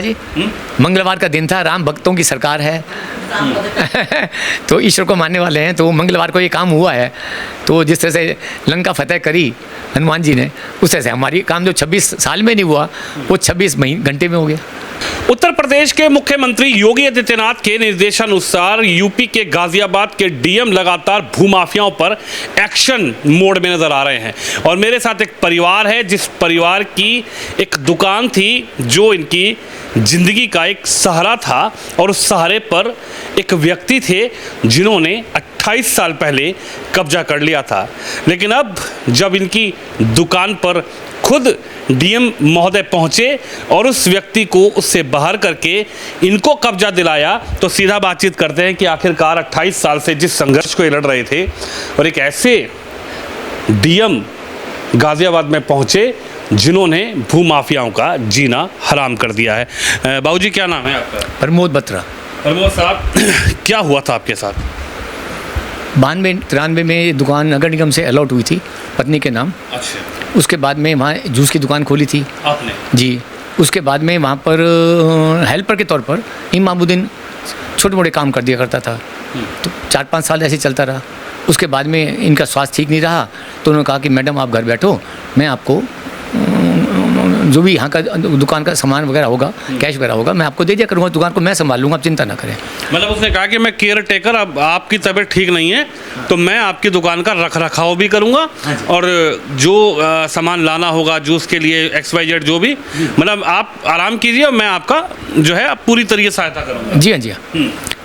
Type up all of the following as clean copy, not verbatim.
जी मंगलवार का दिन था, राम भक्तों की सरकार है तो ईश्वर को मानने वाले हैं, तो मंगलवार को ये काम हुआ है। तो जिस तरह से लंका फतेह करी हनुमान जी ने, उस तरह से हमारी काम जो 26 साल में नहीं हुआ वो 26 घंटे में हो गया। उत्तर प्रदेश के मुख्यमंत्री योगी आदित्यनाथ के निर्देशानुसार यूपी के गाजियाबाद के डीएम लगातार भूमाफियाओं पर एक्शन मोड में नजर आ रहे हैं। और मेरे साथ एक परिवार है जिस परिवार की एक दुकान थी जो इनकी जिंदगी का एक सहारा था, और उस सहारे पर एक व्यक्ति थे जिन्होंने 28 साल पहले कब्जा कर लिया था। लेकिन अब जब इनकी दुकान पर खुद डीएम महोदय पहुंचे और उस व्यक्ति को उससे बाहर करके इनको कब्जा दिलाया, तो सीधा बातचीत करते हैं कि आखिरकार 28 साल से जिस संघर्ष को ये लड़ रहे थे और एक ऐसे डीएम गाजियाबाद में पहुंचे जिन्होंने भूमाफियाओं का जीना हराम कर दिया है। बाबूजी क्या नाम है आपका? प्रमोद बत्रा। प्रमोद साहब, क्या हुआ था आपके साथ? 92-93 में दुकान नगर निगम से अलॉट हुई थी पत्नी के नाम। अच्छा। उसके बाद में वहाँ जूस की दुकान खोली थी आपने? जी। उसके बाद में वहाँ पर हेल्पर के तौर पर इमामुद्दीन छोटे मोटे काम कर दिया करता था। तो 4-5 साल ऐसे चलता रहा। उसके बाद में इनका स्वास्थ्य ठीक नहीं रहा, तो उन्होंने कहा कि मैडम आप घर बैठो, मैं आपको जो भी यहाँ का दुकान का सामान वगैरह होगा, कैश वगैरह होगा, मैं आपको दे दिया करूँगा, दुकान को मैं संभाल लूँगा, आप चिंता ना करें। मतलब उसने कहा कि मैं केयर टेकर, अब आपकी तबीयत ठीक नहीं है तो मैं आपकी दुकान का रख रखाव भी करूँगा और जो सामान लाना होगा जूस के लिए XYZ जो भी, मतलब आप आराम कीजिए और मैं आपका जो है पूरी तरीके से सहायता करूँगा। जी हाँ, जी हाँ।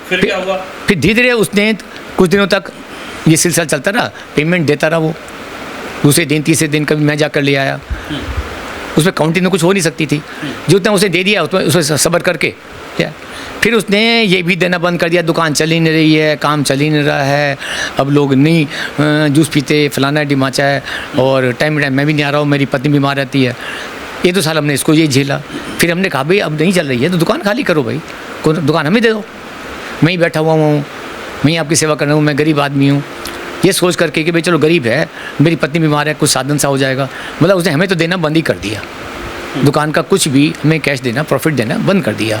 फिर क्या हुआ? फिर धीरे धीरे उसने कुछ दिनों तक ये सिलसिला चलता रहा, पेमेंट देता रहा। वो दूसरे दिन तीसरे दिन कभी मैं जाकर ले आया। उसमें काउंटिंग में कुछ हो नहीं सकती थी, जो उतना उसे दे दिया उसमें सब्र करके क्या। फिर उसने ये भी देना बंद कर दिया, दुकान चल ही नहीं रही है, काम चल ही नहीं रहा है, अब लोग नहीं जूस पीते, फलाना डिमाचा है, और टाइम टाइम मैं भी नहीं आ रहा हूँ, मेरी पत्नी बीमार रहती है। ये तो साल हमने इसको ये झेला। फिर हमने कहा भाई अब नहीं चल रही है तो दुकान खाली करो भाई, दुकान हमें दे दो, मैं ही बैठा हुआ हूँ, मैं ही आपकी सेवा कर रहा हूँ, मैं गरीब आदमी हूँ। ये सोच करके कि भाई चलो गरीब है, मेरी पत्नी बीमार है, कुछ साधन सा हो जाएगा, मतलब उसने हमें तो देना बंद ही कर दिया। दुकान का कुछ भी हमें कैश देना, प्रॉफिट देना बंद कर दिया।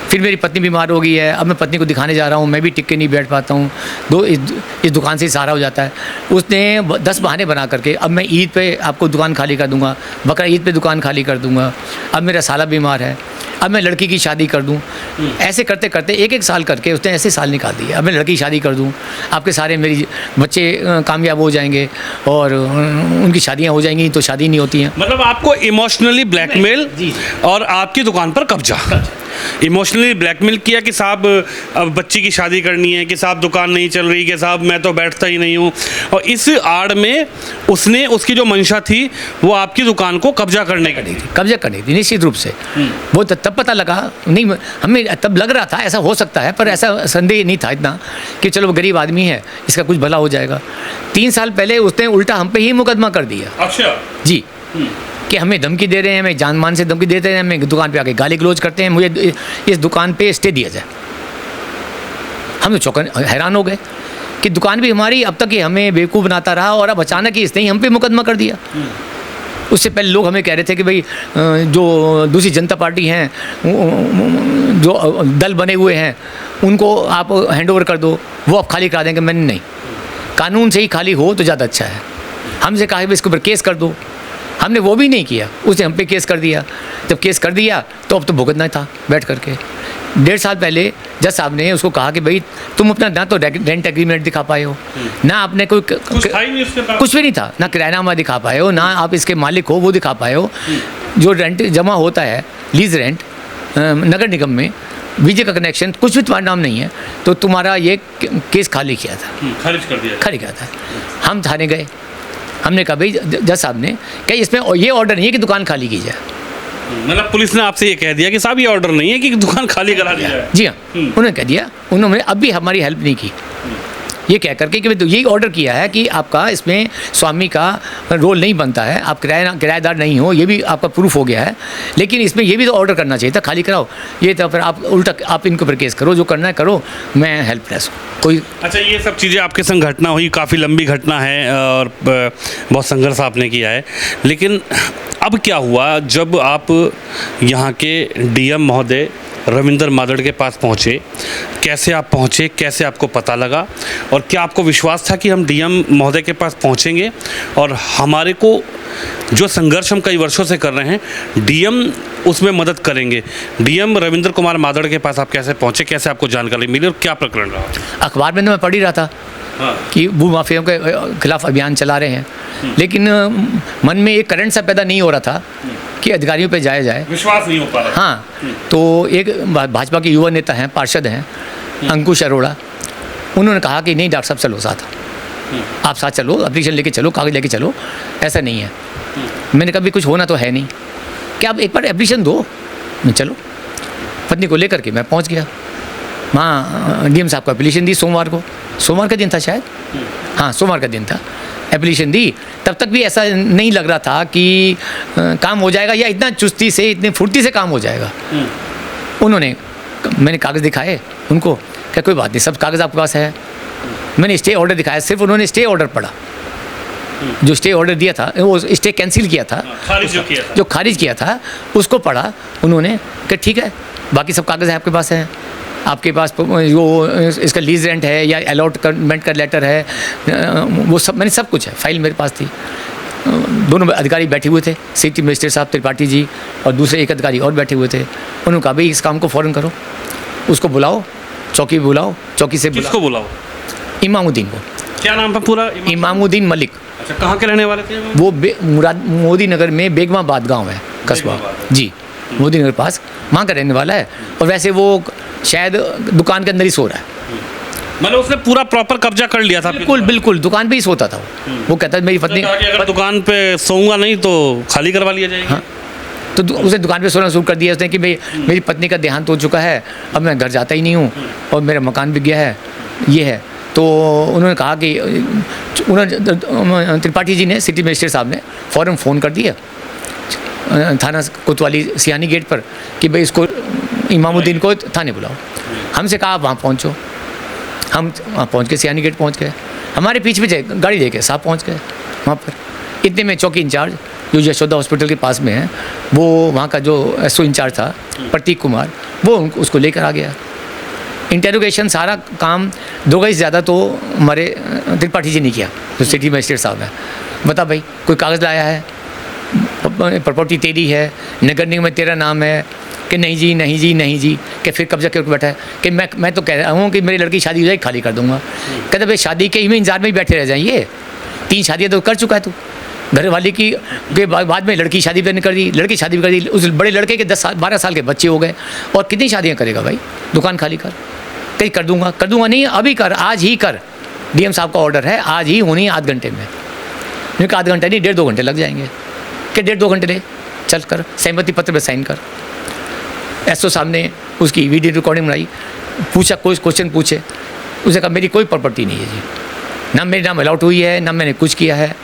फिर मेरी पत्नी बीमार हो गई है, अब मैं पत्नी को दिखाने जा रहा हूँ, मैं भी टिक के नहीं बैठ पाता हूँ, इस दुकान से ही सहारा हो जाता है। उसने 10 बहाने बना करके, अब मैं ईद पे आपको दुकान खाली कर दूँगा, बकरा ईद पे दुकान खाली कर दूँगा, अब मेरा साला बीमार है, अब मैं लड़की की शादी कर दूं। ऐसे करते करते 1-1 साल करके उसने ऐसे साल निकाल दिए। अब मैं लड़की की शादी कर दूं, आपके सारे मेरी बच्चे कामयाब हो जाएंगे और उनकी शादियां हो जाएंगी, तो शादी नहीं होती हैं। मतलब आपको इमोशनली ब्लैकमेल और आपकी दुकान पर कब्जा, इमोशनली ब्लैकमेल किया कि साहब अब बच्ची की शादी करनी है, कि साहब दुकान नहीं चल रही, कि साहब मैं तो बैठता ही नहीं हूँ, और इस आड़ में उसने उसकी जो मंशा थी वो आपकी दुकान को कब्जा करने की थी निश्चित रूप से। वो तब पता लगा नहीं, हमें तब लग रहा था ऐसा हो सकता है, पर ऐसा संदेह नहीं था इतना कि चलो गरीब आदमी है, इसका कुछ भला हो जाएगा। 3 साल पहले उसने उल्टा हम पे ही मुकदमा कर दिया। अच्छा जी, कि हमें धमकी दे रहे हैं, हमें जान मान से धमकी देते हैं, हमें दुकान पे आके गाली गलौज करते हैं, मुझे इस दुकान पे स्टे दिया जाए। हम तो हैरान हो गए कि दुकान भी हमारी, अब तक ये हमें बेवकूफ़ बनाता रहा और अब अचानक ही इसने ही हम पे मुकदमा कर दिया। उससे पहले लोग हमें कह रहे थे कि भाई जो दूसरी जनता पार्टी हैं, जो दल बने हुए हैं, उनको आप हैंड ओवर कर दो, वो आप खाली करा देंगे। मैंने नहीं, कानून से ही खाली हो तो ज़्यादा अच्छा है। हमसे कहा कि इसके ऊपर केस कर दो, हमने वो भी नहीं किया, उसने हम पे केस कर दिया। जब केस कर दिया तो अब तो भुगतना था बैठ करके। 1.5 साल पहले जज साहब ने उसको कहा कि भाई तुम अपना ना तो रेंट एग्रीमेंट दिखा पाए हो, ना आपने कोई कुछ भी नहीं था, ना किरायानामा दिखा पाए हो, ना आप इसके मालिक हो वो दिखा पाए हो। जो रेंट जमा होता है, लीज रेंट नगर निगम में, बिजली का कनेक्शन, कुछ भी तुम्हारा नाम नहीं है, तो तुम्हारा ये केस खाली किया था, खारिज किया था। हम थाने गए, हमने कहा भाई जज साहब ने क्या इसमें ये ऑर्डर नहीं है कि दुकान खाली की जाए। मतलब पुलिस ने आपसे ये कह दिया कि साहब ये ऑर्डर नहीं है कि दुकान खाली करा दी जाए? जी हाँ, उन्होंने कह दिया। उन्होंने अब भी हमारी हेल्प नहीं की। ये कह करके कि यही ऑर्डर किया है कि आपका इसमें स्वामी का रोल नहीं बनता है, आप किराएदार नहीं हो, ये भी आपका प्रूफ हो गया है, लेकिन इसमें ये भी तो ऑर्डर करना चाहिए था, खाली कराओ। ये तो फिर आप उल्टा आप इनके ऊपर केस करो, जो करना है करो, मैं हेल्पलेस हूँ कोई। अच्छा, ये सब चीज़ें आपके संग घटना हुई, काफ़ी लंबी घटना है और बहुत संघर्ष आपने किया है, लेकिन अब क्या हुआ जब आप यहाँ के डीएम महोदय रविंद्र मादड़ के पास पहुँचे? कैसे आप पहुँचे, कैसे आपको पता लगा, और क्या आपको विश्वास था कि हम डीएम महोदय के पास पहुँचेंगे और हमारे को जो संघर्ष हम कई वर्षों से कर रहे हैं डीएम उसमें मदद करेंगे? डीएम रविंद्र कुमार मादड़ के पास आप कैसे पहुँचे, कैसे आपको जानकारी मिली और क्या प्रकरण रहा? अखबार में तो मैं पढ़ ही रहा था कि भूमाफियाओं के खिलाफ अभियान चला रहे हैं, लेकिन मन में एक करंट सा पैदा नहीं हो रहा था कि अधिकारियों पे जाया जाए, विश्वास नहीं हो पा रहा। हाँ, तो एक भाजपा के युवा नेता हैं, पार्षद हैं, अंकुश अरोड़ा, उन्होंने कहा कि नहीं डॉक्टर साहब चलो साथ, आप साथ चलो, एप्लीकेशन लेके चलो, कागज लेके चलो, ऐसा नहीं है। मैंने कहा भी कुछ होना तो है नहीं, क्या आप एक बार एप्लीकेशन दो, चलो। पत्नी को लेकर के मैं पहुँच गया वहाँ, डीएम साहब को एप्लीकेशन दी सोमवार का दिन था शायद, हाँ सोमवार का दिन था, एप्लीकेशन दी। तब तक भी ऐसा नहीं लग रहा था कि काम हो जाएगा या इतना चुस्ती से, इतनी फुर्ती से काम हो जाएगा। मैंने कागज़ दिखाए उनको, क्या कोई बात नहीं, सब कागज़ आपके पास है। मैंने स्टे ऑर्डर दिखाया, सिर्फ उन्होंने स्टे ऑर्डर पढ़ा, जो स्टे ऑर्डर दिया था, वो स्टे कैंसिल किया था, जो खारिज किया था उसको पढ़ा उन्होंने, कि ठीक है बाकी सब कागज़ है आपके पास हैं, आपके पास वो इसका लीज रेंट है या अलॉटमेंट का लेटर है, वो सब मैंने सब कुछ है, फाइल मेरे पास थी। दोनों अधिकारी बैठे हुए थे, सिटी मजिस्ट्रेट साहब त्रिपाठी जी और दूसरे एक अधिकारी और बैठे हुए थे। उन्होंने कहा भाई इस काम को फ़ौरन करो, उसको बुलाओ, चौकी बुलाओ, चौकी से किसको बुलाओ? इमामुद्दीन को। क्या नाम था पूरा? इमामुद्दीन मलिक। अच्छा, कहाँ के रहने वाले थे वो? मोदी नगर में बेगमाबाद गाँव है, कस्बा जी, मोदी नगर पास, वहाँ का रहने वाला है। और वैसे वो शायद दुकान के अंदर ही सो रहा है, मतलब उसने पूरा प्रॉपर कब्जा कर लिया था? बिल्कुल दुकान पे ही सोता था वो कहता है मेरी पत्नी, अगर दुकान पे सोऊंगा नहीं तो खाली करवा लिया जाएगा। हाँ, तो उसने दुकान पे सोना शुरू कर दिया उसने कि भाई मेरी पत्नी का देहांत हो चुका है, अब मैं घर जाता ही नहीं हूँ और मेरा मकान बिक गया है, ये है। तो उन्होंने कहा कि त्रिपाठी जी ने, सिटी मजिस्ट्रेट साहब ने फ़ौरन फ़ोन कर दिया थाना कोतवाली सियानी गेट पर कि भाई इसको इमामुद्दीन को थाने बुलाओ। हमसे कहा आप वहाँ पहुँचो, हम वहाँ पहुँच के सियानी गेट पहुँच गए, हमारे पीछे गाड़ी लेके साहब पहुँच गए वहाँ पर। इतने में चौकी इंचार्ज जो यशोदा हॉस्पिटल के पास में है, वो वहाँ का जो एसओ इंचार्ज था प्रतीक कुमार, वो उसको लेकर आ गया। इंटेरोगेशन सारा काम 2 घंटे से ज़्यादा तो हमारे त्रिपाठी जी ने किया, जो सिटी मजिस्ट्रेट साहब है। बता भाई कोई कागज़ लाया है, प्रॉपर्टी तेरी है, नगर निगम में तेरा नाम है? कि नहीं जी नहीं जी नहीं जी। कि फिर कब्जा करके बैठा है कि मैं तो कह रहा हूँ कि मेरी लड़की की शादी हो जाएगी, खाली कर दूंगा। कहते भाई शादी के ही में इंतजार में ही बैठे रह जाइए, 3 शादियाँ तो कर चुका है तू, घर वाली की के बाद में लड़की शादी भी कर दी, लड़की शादी भी कर दी, उस बड़े लड़के के 10-12 साल के बच्चे हो गए, और कितनी शादियाँ करेगा भाई, दुकान खाली कर। कहीं कर दूंगा नहीं, अभी कर, आज ही कर, डीएम साहब का ऑर्डर है, आज ही होनी है, आध घंटे में। क्योंकि आध घंटा नहीं 1.5-2 घंटे लग जाएंगे। कि 1.5-2 घंटे ले, चल कर सहमति पत्र पर साइन कर। एसओ साहब ने उसकी वीडियो रिकॉर्डिंग बनाई, पूछा, कोई क्वेश्चन पूछे, उसने कहा मेरी कोई प्रॉपर्टी नहीं है जी, ना मेरे नाम अलाउट हुई है, ना मैंने कुछ किया है,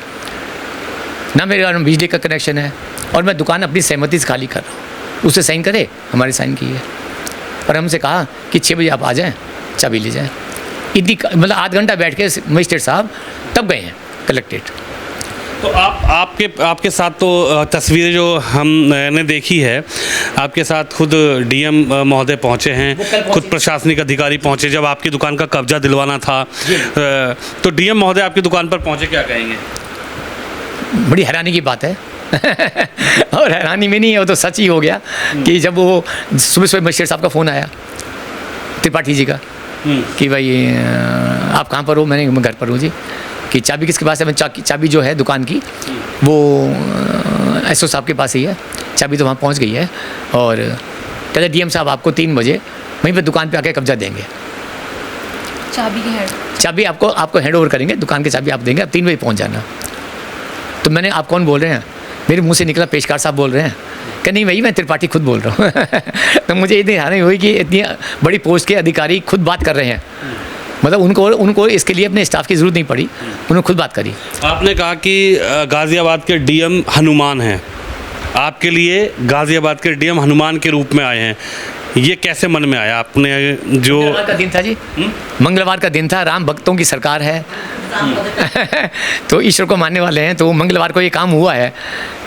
ना मेरे नाम बिजली का कनेक्शन है, और मैं दुकान अपनी सहमति से खाली कर रहा हूँ। उससे साइन करे, हमारे साइन की है। पर हमसे कहा कि 6 बजे आप आ जाएँ, चाबी ले जाएँ। इतनी मतलब आध घंटा बैठ के मजिस्ट्रेट साहब तब गए हैं कलेक्ट्रेट। तो आपके साथ तो तस्वीरें जो हमने देखी है, आपके साथ खुद डीएम महोदय पहुंचे हैं, खुद प्रशासनिक अधिकारी पहुंचे जब आपकी दुकान का कब्जा दिलवाना था। तो डीएम महोदय आपकी दुकान पर पहुंचे, क्या कहेंगे? बड़ी हैरानी की बात है और हैरानी में नहीं है, वो तो सच ही हो गया कि जब वो सुबह मजिस्ट्रेट साहब का फ़ोन आया त्रिपाठी जी का कि भाई आप कहाँ पर हो? मैंने घर पर हूँ जी। कि चाबी किसके पास है? मैं चाबी जो है दुकान की वो एसओ साहब के पास ही है, चाबी तो वहाँ पहुँच गई है। और कहते डीएम साहब आपको 3 बजे वहीं पे दुकान पे आके कब्जा देंगे, चाबी आपको हैंड ओवर करेंगे, दुकान की चाबी आप देंगे, आप 3 बजे पहुँच जाना। तो मैंने, आप कौन बोल रहे हैं? मेरे मुँह से निकला पेशकार साहब बोल रहे हैं। कि नहीं भाई मैं त्रिपाठी खुद बोल रहा हूँ तो मुझे इतनी हैरानी हुई कि इतनी बड़ी पोस्ट के अधिकारी खुद बात कर रहे हैं। मतलब उनको इसके लिए अपने स्टाफ की ज़रूरत नहीं पड़ी, उन्होंने खुद बात करी। आपने कहा कि गाज़ियाबाद के डीएम हनुमान हैं, आपके लिए गाज़ियाबाद के डीएम हनुमान के रूप में आए हैं, ये कैसे मन में आया? आपने जो मंगलवार का दिन था जी, मंगलवार का दिन था, राम भक्तों की सरकार है तो ईश्वर को मानने वाले हैं, तो मंगलवार को ये काम हुआ है।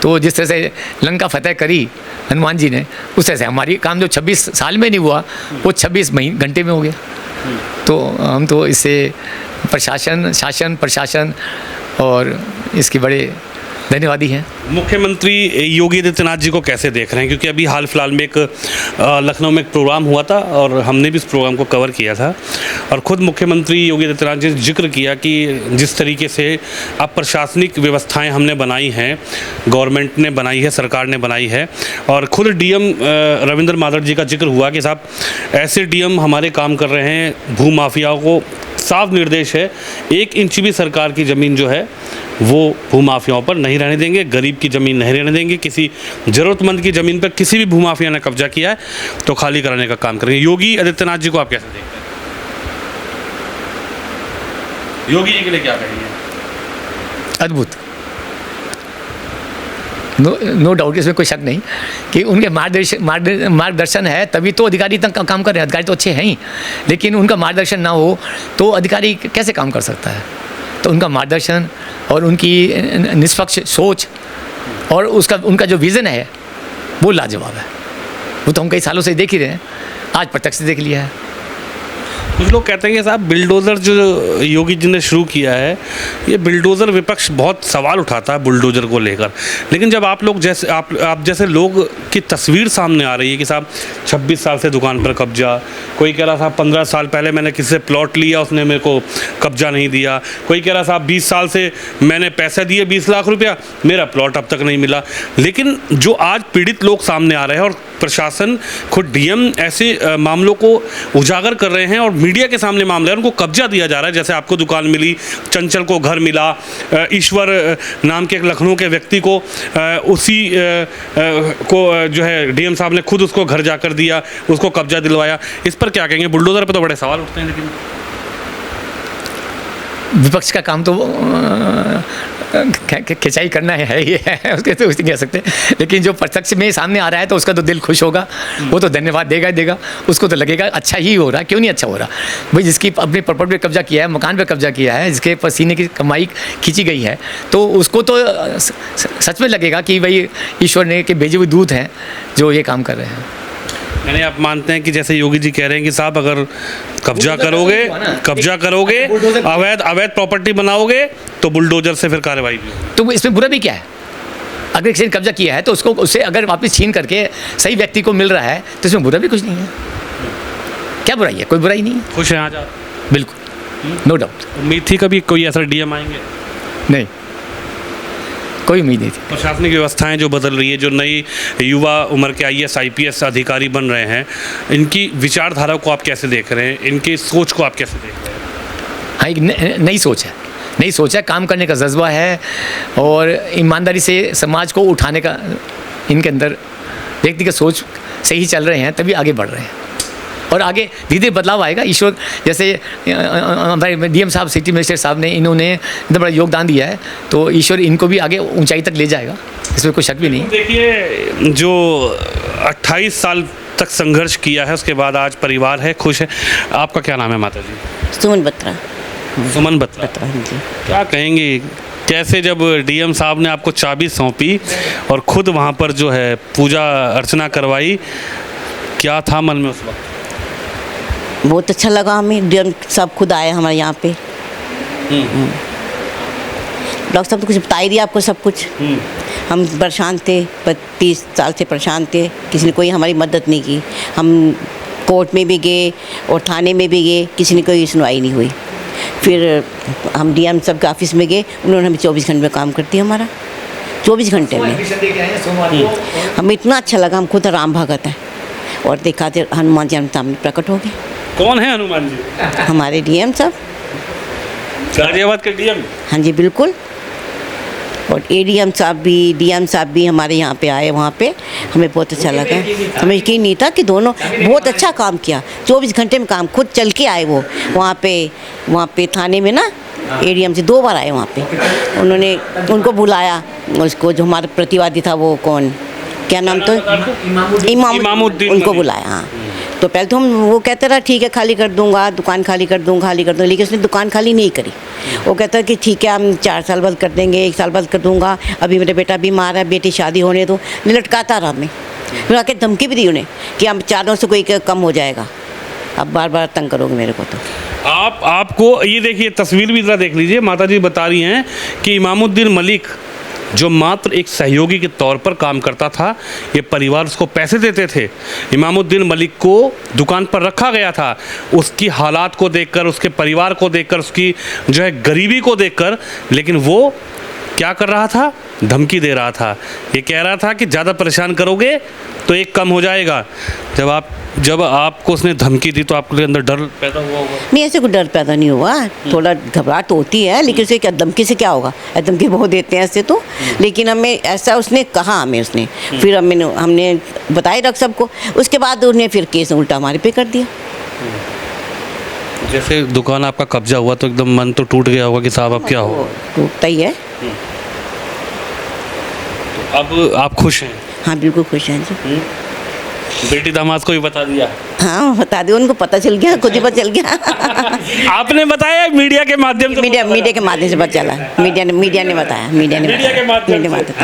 तो जिस तरह से लंका फतेह करी हनुमान जी ने, उस तरह से हमारी काम जो 26 साल में नहीं हुआ वो 26 घंटे में हो गया। तो हम तो इससे शासन प्रशासन और इसके बड़े धन्यवादी हैं। मुख्यमंत्री योगी आदित्यनाथ जी को कैसे देख रहे हैं? क्योंकि अभी हाल फिलहाल में एक लखनऊ में एक प्रोग्राम हुआ था और हमने भी इस प्रोग्राम को कवर किया था, और ख़ुद मुख्यमंत्री योगी आदित्यनाथ जी ने जिक्र किया कि जिस तरीके से अब प्रशासनिक व्यवस्थाएं हमने बनाई हैं, गवर्नमेंट ने बनाई है, सरकार ने बनाई है, और ख़ुद डीएम रविंद्र मादर जी का जिक्र हुआ कि साहब ऐसे डीएम हमारे काम कर रहे हैं, भूमाफियाओं को साफ निर्देश है 1 इंच भी सरकार की ज़मीन जो है वो भूमाफियाओं पर नहीं रहने देंगे, गरीब की ज़मीन नहीं रहने देंगे, किसी ज़रूरतमंद की ज़मीन पर किसी भी भूमाफिया ने कब्जा किया है तो खाली कराने का काम करेंगे। योगी आदित्यनाथ जी को आप कैसे देखते हैं? योगी जी के लिए क्या कहेंगे? अद्भुत, नो डाउट, इसमें कोई शक नहीं कि उनके मार्गदर्शन है तभी तो अधिकारी तक काम कर रहे हैं। अधिकारी तो अच्छे हैं ही, लेकिन उनका मार्गदर्शन ना हो तो अधिकारी कैसे काम कर सकता है? तो उनका मार्गदर्शन और उनकी निष्पक्ष सोच और उनका जो विज़न है वो लाजवाब है। वो तो हम कई सालों से देख ही रहे हैं, आज प्रत्यक्ष देख लिया है। कुछ लोग कहते हैं कि साहब बिल्डोज़र जो योगी जी ने शुरू किया है, ये बिल्डोज़र विपक्ष बहुत सवाल उठाता है बुलडोज़र को लेकर, लेकिन जब आप लोग जैसे आप जैसे लोग की तस्वीर सामने आ रही है कि साहब 26 साल से दुकान पर कब्जा, कोई कह रहा था 15 साल पहले मैंने किसी से प्लॉट लिया उसने मेरे को कब्जा नहीं दिया, कोई कह रहा साहब 20 साल से मैंने पैसे दिए 20 लाख रुपया, मेरा प्लॉट अब तक नहीं मिला। लेकिन जो आज पीड़ित लोग सामने आ रहे हैं और प्रशासन खुद डीएम ऐसे मामलों को उजागर कर रहे हैं और मीडिया के सामने मामला है, उनको कब्जा दिया जा रहा है। जैसे आपको दुकान मिली, चंचल को घर मिला, ईश्वर नाम के एक लखनऊ के व्यक्ति को उसी को जो है डीएम साहब ने खुद उसको घर जाकर दिया, उसको कब्जा दिलवाया। इस पर क्या कहेंगे? बुलडोज़र पर तो बड़े सवाल उठते हैं, लेकिन विपक्ष का काम तो खिंचाई करना है ये है, उसके तो कुछ नहीं कह सकते। लेकिन जो प्रत्यक्ष में सामने आ रहा है तो उसका तो दिल खुश होगा, वो तो धन्यवाद देगा, उसको तो लगेगा अच्छा ही हो रहा है, क्यों नहीं अच्छा हो रहा भाई। जिसकी अपनी प्रॉपर्टी पे कब्जा किया है, मकान पे कब्जा किया है, जिसके पसीने की कमाई खींची गई है, तो उसको तो सच में लगेगा कि भाई ईश्वर ने के भेजे हुए दूत हैं जो ये काम कर रहे हैं। यानी आप मानते हैं कि जैसे योगी जी कह रहे हैं कि साहब अगर कब्जा करोगे अवैध प्रॉपर्टी बनाओगे तो बुलडोजर से फिर कार्रवाई भी होगी। तो इसमें बुरा भी क्या है? अगर किसी ने कब्जा किया है तो उसको उससे अगर वापस छीन करके सही व्यक्ति को मिल रहा है तो इसमें बुरा भी कुछ नहीं है। क्या बुराई है? कोई बुराई नहीं है। खुश हैं आज आप? बिल्कुल, नो डाउट। उम्मीद थी कभी कोई ऐसा डीएम आएंगे? नहीं, कोई उम्मीद नहीं थी। प्रशासनिक व्यवस्थाएं जो बदल रही है, जो नई युवा उम्र के आईएएस आईपीएस अधिकारी बन रहे हैं, इनकी विचारधारा को आप कैसे देख रहे हैं? इनकी सोच को आप कैसे देख रहे हैं? हाँ, एक नई सोच है, काम करने का जज्बा है और ईमानदारी से समाज को उठाने का इनके अंदर व्यक्तिगत सोच से ही चल रहे हैं, तभी आगे बढ़ रहे हैं और आगे धीरे धीरे बदलाव आएगा। ईश्वर जैसे हमारे डीएम साहब, सिटी मिनिस्टर साहब ने इन्होंने इतना बड़ा योगदान दिया है, तो ईश्वर इनको भी आगे ऊंचाई तक ले जाएगा, इसमें कोई शक भी नहीं। देखिए, जो 28 साल तक संघर्ष किया है उसके बाद आज परिवार है, खुश है। आपका क्या नाम है माता जी? सुमन बत्रा। सुमन बत्रा जी। क्या कहेंगे, कैसे जब डीएम साहब ने आपको चाबी सौंपी और खुद वहाँ पर जो है पूजा अर्चना करवाई, क्या था मन में उस वक्त? बहुत अच्छा लगा हमें, डीएम साहब खुद आए हमारे यहाँ पे। डॉक्टर साहब तो कुछ बता ही दिया आपको सब कुछ। हम परेशान थे, 30 साल से परेशान थे, किसी ने कोई हमारी मदद नहीं की। हम कोर्ट में भी गए और थाने में भी गए, किसी ने कोई सुनवाई नहीं हुई। फिर हम डीएम साहब के ऑफिस में गए, उन्होंने हमें 24 घंटे में काम कर दिया, हमारा 24 घंटे में। हमें इतना अच्छा लगा, हम खुद राम भगत हैं और देखा थे हनुमान जी हमारे सामने प्रकट हो गए। कौन है हनुमान जी? हमारे डीएम साहब, गाजियाबाद के डीएम। हाँ जी बिल्कुल। और एडीएम साहब भी, डीएम साहब भी हमारे यहाँ पे आए, वहाँ पे हमें बहुत अच्छा लगा। हमें यकीन नहीं था कि दोनों बहुत अच्छा काम किया, 24 घंटे में काम खुद चल के आए वो वहाँ पे थाने में ना, एडीएम से 2 बार आए वहाँ पे। उन्होंने उनको बुलाया, उसको जो हमारा प्रतिवादी था वो कौन, क्या नाम तो, इमामुद्दीन, उनको बुलाया। हाँ, तो पहले तो हम वो कहते रहा ठीक है खाली कर दूंगा, दुकान खाली कर दूंगा, लेकिन उसने दुकान खाली नहीं करी। वो कहता कि ठीक है हम 4 साल बाद कर देंगे, 1 साल बाद कर दूंगा, अभी मेरा बेटा बीमार है, बेटी शादी होने दो, लटकाता रहा हमें। फिर आके धमकी भी दी उन्हें कि हम 4 से कोई कम हो जाएगा, अब बार बार तंग करोगे मेरे को। तो आपको ये देखिए, तस्वीर भी ज़रा देख लीजिए। माता जी बता रही हैं कि इमामुद्दीन मलिक जो मात्र एक सहयोगी के तौर पर काम करता था, ये परिवार उसको पैसे देते थे। इमामुद्दीन मलिक को दुकान पर रखा गया था, उसकी हालात को देखकर, उसके परिवार को देखकर, उसकी जो है गरीबी को देखकर, लेकिन वो क्या कर रहा था, धमकी दे रहा था। ये कह रहा था कि ज़्यादा परेशान करोगे तो एक कम हो जाएगा। जब आपको उसने धमकी दी तो आपके अंदर डर पैदा हुआ होगा? नहीं, ऐसे कोई डर पैदा नहीं हुआ, थोड़ा घबराहट तो होती है, लेकिन उसे क्या धमकी से क्या होगा, धमकी बहुत देते हैं ऐसे तो। लेकिन हमें ऐसा उसने कहा, उसने फिर हमने बताया डॉक्टर साहब को, उसके बाद उन्हें फिर केस उल्टा हमारे पे कर दिया। जैसे दुकान आपका कब्जा हुआ तो एकदम मन तो टूट गया होगा कि साहब अब क्या हो, टूटता ही है। अब आप खुश हैं? हाँ बिल्कुल खुश हैं जी। बेटी दामाद को भी बता दिया? हाँ बता दिया, उनको पता चल गया, खुद ही पता चल गया। आपने बताया मीडिया के माध्यम से? मीडिया के माध्यम से पता चला, मीडिया ने बताया, मीडिया के माध्यम से।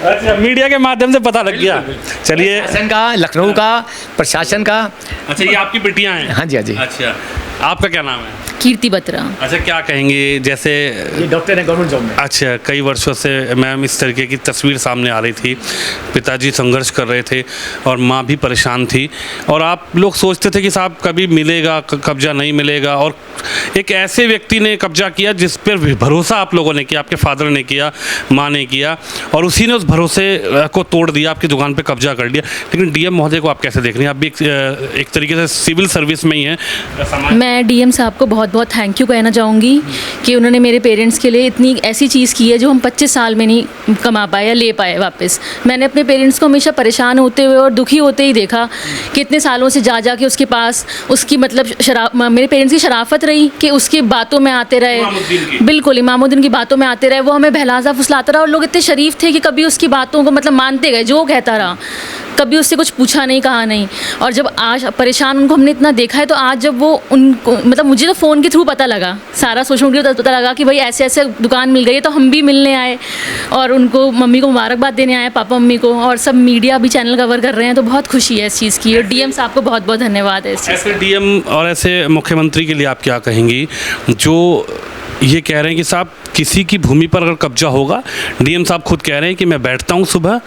अच्छा, मीडिया के माध्यम से पता लग गया। चलिए, प्रशासन का, लखनऊ का प्रशासन का। अच्छा, ये आपकी बेटियां हैं? हाँ जी, हाँ जी। अच्छा, आपका क्या नाम है? कीर्ति बत्रा। अच्छा, क्या कहेंगे, जैसे ये डॉक्टर है गवर्नमेंट जॉब में। अच्छा, कई वर्षों से मैम इस तरीके की तस्वीर सामने आ रही थी, पिताजी संघर्ष कर रहे थे और माँ भी परेशान थी, और आप लोग सोचते थे कि साहब कभी मिलेगा, कब्जा नहीं मिलेगा, और एक ऐसे व्यक्ति ने कब्जा किया जिस पर भरोसा आप लोगों ने किया, आपके फादर ने किया, माँ ने किया, और उसी ने उस भरोसे को तोड़ दिया, आपकी दुकान पर कब्जा कर लिया। लेकिन डीएम महोदय को आप कैसे देख रहे हैं? आप भी एक तरीके से सिविल सर्विस में ही हैं। मैं डीएम साहब को बहुत बहुत थैंक यू कहना चाहूँगी कि उन्होंने मेरे पेरेंट्स के लिए इतनी ऐसी चीज़ की है जो हम 25 साल में नहीं कमा पाए या ले पाए वापस। मैंने अपने पेरेंट्स को हमेशा परेशान होते हुए और दुखी होते ही देखा कि इतने सालों से जा के उसके पास उसकी मतलब मेरे पेरेंट्स की शराफत रही कि उसकी बातों में आते रहे, बिल्कुल इमामुद्दीन की बातों में आते रहे, वो हमें बहलाजा फुसलाता रहा, और लोग इतने शरीफ थे कि कभी उसकी बातों को मतलब मानते गए, जो कहता रहा, कभी उससे कुछ पूछा नहीं, कहा नहीं। और जब आज परेशान उनको हमने इतना देखा है, तो आज जब वो उनको मतलब मुझे तो फ़ोन के थ्रू पता लगा, सारा सोशल मीडिया पता लगा कि भाई ऐसे ऐसे दुकान मिल गई है, तो हम भी मिलने आए और उनको मम्मी को मुबारकबाद देने आए, पापा मम्मी को, और सब मीडिया भी चैनल कवर कर रहे हैं, तो बहुत खुशी है इस चीज़ की। और डीएम साहब को बहुत बहुत धन्यवाद है इस चीज़। ऐसे डीएम और ऐसे मुख्यमंत्री के लिए आप क्या कहेंगी जो ये कह रहे हैं कि साहब किसी की भूमि पर अगर कब्जा होगा, डीएम साहब खुद कह रहे हैं कि मैं बैठता हूँ सुबह,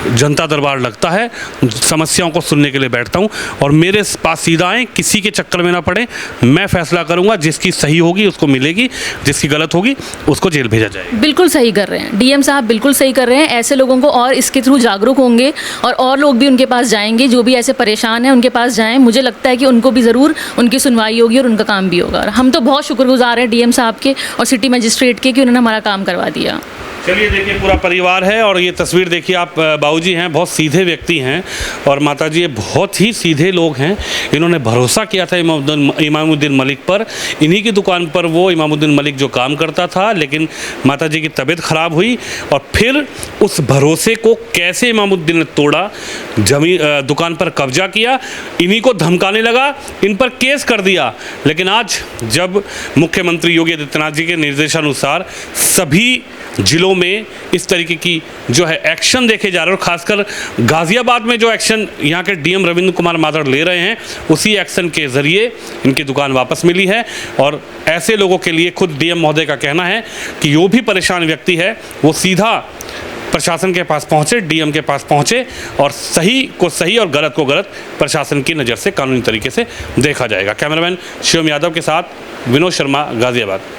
जनता दरबार लगता है, समस्याओं को सुनने के लिए बैठता हूँ, और मेरे पास सीधा आएँ, किसी के चक्कर में ना पड़े, मैं फैसला करूँगा, जिसकी सही होगी उसको मिलेगी, जिसकी गलत होगी उसको जेल भेजा जाएगा। बिल्कुल सही कर रहे हैं डीएम साहब, बिल्कुल सही कर रहे हैं। ऐसे लोगों को और इसके थ्रू जागरूक होंगे और लोग भी उनके पास जाएंगे, जो भी ऐसे परेशान हैं उनके पास जाएं। मुझे लगता है कि उनको भी ज़रूर उनकी सुनवाई होगी और उनका काम भी होगा। और हम तो बहुत शुक्रगुजार हैं डीएम साहब के और सिटी मजिस्ट्रेट के कि उन्होंने हमारा काम करवा दिया। चलिए, देखिए पूरा परिवार है, और ये तस्वीर देखिए आप, बाबूजी हैं, बहुत सीधे व्यक्ति हैं, और माताजी ये बहुत ही सीधे लोग हैं। इन्होंने भरोसा किया था इमामुद्दीन मलिक पर, इन्हीं की दुकान पर वो इमामुद्दीन मलिक जो काम करता था, लेकिन माताजी की तबीयत ख़राब हुई, और फिर उस भरोसे को कैसे इमामुद्दीन ने तोड़ा, दुकान पर कब्जा किया, इन्हीं को धमकाने लगा, इन पर केस कर दिया। लेकिन आज जब मुख्यमंत्री योगी आदित्यनाथ जी के निर्देशानुसार सभी जिलों में इस तरीके की जो है एक्शन देखे जा रहे हैं, और खासकर गाज़ियाबाद में जो एक्शन यहाँ के डीएम रविंद्र कुमार माथुर ले रहे हैं, उसी एक्शन के ज़रिए इनकी दुकान वापस मिली है। और ऐसे लोगों के लिए खुद डीएम महोदय का कहना है कि जो भी परेशान व्यक्ति है वो सीधा प्रशासन के पास पहुँचे, डीएम के पास पहुँचे, और सही को सही और गलत को गलत प्रशासन की नज़र से कानूनी तरीके से देखा जाएगा। कैमरामैन शिवम यादव के साथ विनोद शर्मा, गाज़ियाबाद।